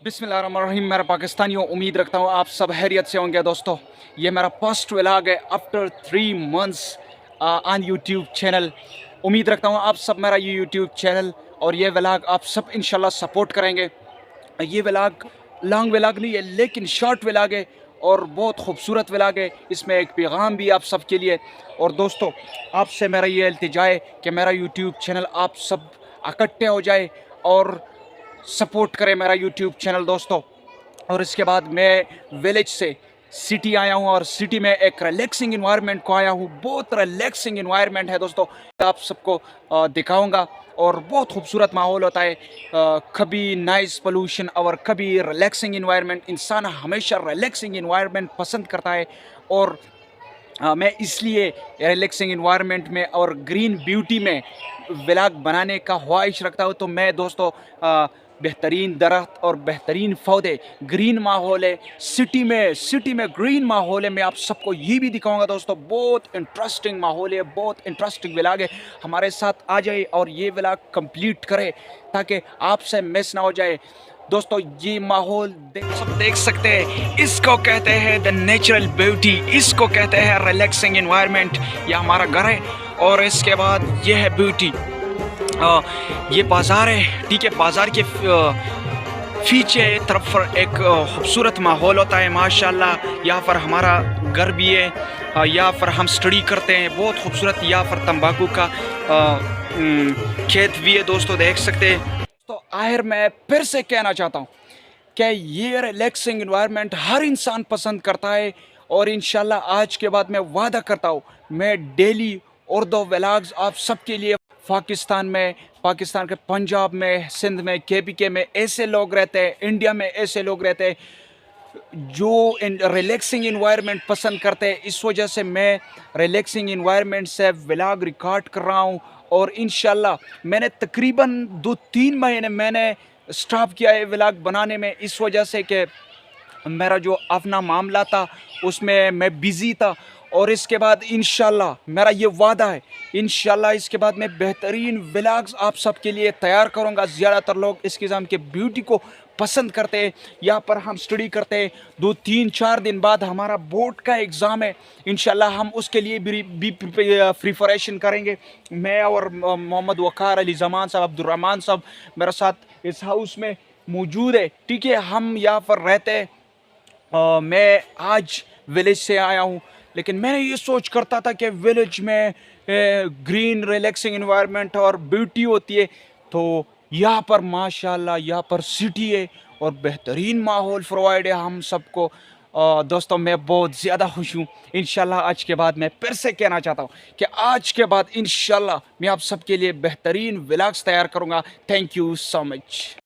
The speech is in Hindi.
बिस्मिल्लाहिर्रहमानिर्रहीम। मेरा पाकिस्तानियों, उम्मीद रखता हूँ आप सब खैरियत से होंगे। दोस्तों, ये मेरा फर्स्ट व्लॉग है after 3 months on YouTube channel. उम्मीद रखता हूँ आप सब मेरा ये यूट्यूब चैनल और ये व्लॉग आप सब इंशाल्लाह सपोर्ट करेंगे। ये व्लॉग लॉन्ग व्लॉग नहीं है लेकिन शॉर्ट व्लॉग है और बहुत खूबसूरत व्लॉग है। इसमें एक पैगाम भी आप सब के लिए। और दोस्तों, आपसे मेरा ये इल्तिजा है कि मेरा यूट्यूब चैनल आप सब इकट्ठे हो जाए और सपोर्ट करें मेरा यूट्यूब चैनल दोस्तों। और इसके बाद मैं विलेज से सिटी आया हूँ और सिटी में एक रिलैक्सिंग इन्वायरमेंट को आया हूँ। बहुत रिलैक्सिंग इन्वायरमेंट है दोस्तों, आप सबको दिखाऊंगा। और बहुत खूबसूरत माहौल होता है, कभी नाइस पोल्यूशन और कभी रिलैक्सिंग इन्वायरमेंट। इंसान हमेशा रिलैक्सिंग इन्वायरमेंट पसंद करता है और मैं इसलिए रिलैक्सिंग इन्वायरमेंट में और ग्रीन ब्यूटी में व्लॉग बनाने का ख्वाहिश रखता हूँ। तो मैं दोस्तों बेहतरीन दरख्त और बेहतरीन पौधे, ग्रीन माहौल है सिटी में ग्रीन माहौल है। मैं आप सबको ये भी दिखाऊंगा दोस्तों। बहुत इंटरेस्टिंग माहौल है, बहुत इंटरेस्टिंग व्लॉग है। हमारे साथ आ जाए और ये व्लॉग कंप्लीट करे ताकि आपसे मिस ना हो जाए। दोस्तों, ये माहौल सब देख सकते हैं, इसको कहते हैं द नेचुरल ब्यूटी, इसको कहते हैं रिलैक्सिंग इन्वायरमेंट। ये हमारा घर है और इसके बाद ये है ब्यूटी। ये बाज़ार है, ठीक है। बाज़ार के पीछे तरफ पर एक खूबसूरत माहौल होता है माशाल्लाह। यहाँ पर हमारा घर भी है, यहाँ पर हम स्टडी करते हैं। बहुत खूबसूरत यहाँ पर तंबाकू का खेत भी है दोस्तों, देख सकते हैं। तो आखिर मैं फिर से कहना चाहता हूँ कि ये रिलैक्सिंग इन्वायरमेंट हर इंसान पसंद करता है। और इंशाल्लाह आज के बाद मैं वादा करता हूँ, मैं डेली और 2 व्लॉग्स आप सबके लिए। पाकिस्तान के पंजाब में, सिंध में, केपीके में ऐसे लोग रहते हैं, इंडिया में ऐसे लोग रहते हैं जो रिलैक्सिंग इन्वायरमेंट पसंद करते हैं। इस वजह से मैं रिलैक्सिंग इन्वायरमेंट से व्लॉग रिकॉर्ड कर रहा हूँ। और इंशाल्लाह मैंने तकरीबन 2-3 महीने मैंने स्टॉप किया है व्लॉग बनाने में, इस वजह से कि मेरा जो अपना मामला था उसमें मैं बिज़ी था। और इसके बाद इंशाल्लाह मेरा ये वादा है, इंशाल्लाह इसके बाद मैं बेहतरीन व्लॉग्स आप सबके लिए तैयार करूँगा। ज़्यादातर लोग इस किस्म के ब्यूटी को पसंद करते हैं। यहाँ पर हम स्टडी करते हैं। 2-3-4 दिन बाद हमारा बोर्ड का एग्ज़ाम है, इंशाल्लाह हम उसके लिए भी प्रिपरेशन करेंगे। मैं और मोहम्मद वक़ार अली ज़मान साहब, अब्दुर्रहमान साहब मेरे साथ इस हाउस में मौजूद है, ठीक है। हम यहाँ पर रहते हैं। मैं आज विलेज से आया हूँ लेकिन मैंने ये सोच करता था कि विलेज में ग्रीन रिलैक्सिंग इन्वायरमेंट और ब्यूटी होती है। तो यहाँ पर माशाल्लाह यहाँ पर सिटी है और बेहतरीन माहौल प्रोवाइड है हम सबको। दोस्तों, मैं बहुत ज़्यादा खुश हूँ। इंशाल्लाह आज के बाद मैं फिर से कहना चाहता हूँ कि आज के बाद इंशाल्लाह मैं आप सबके लिए बेहतरीन व्लॉग्स तैयार करूँगा। Thank you so much.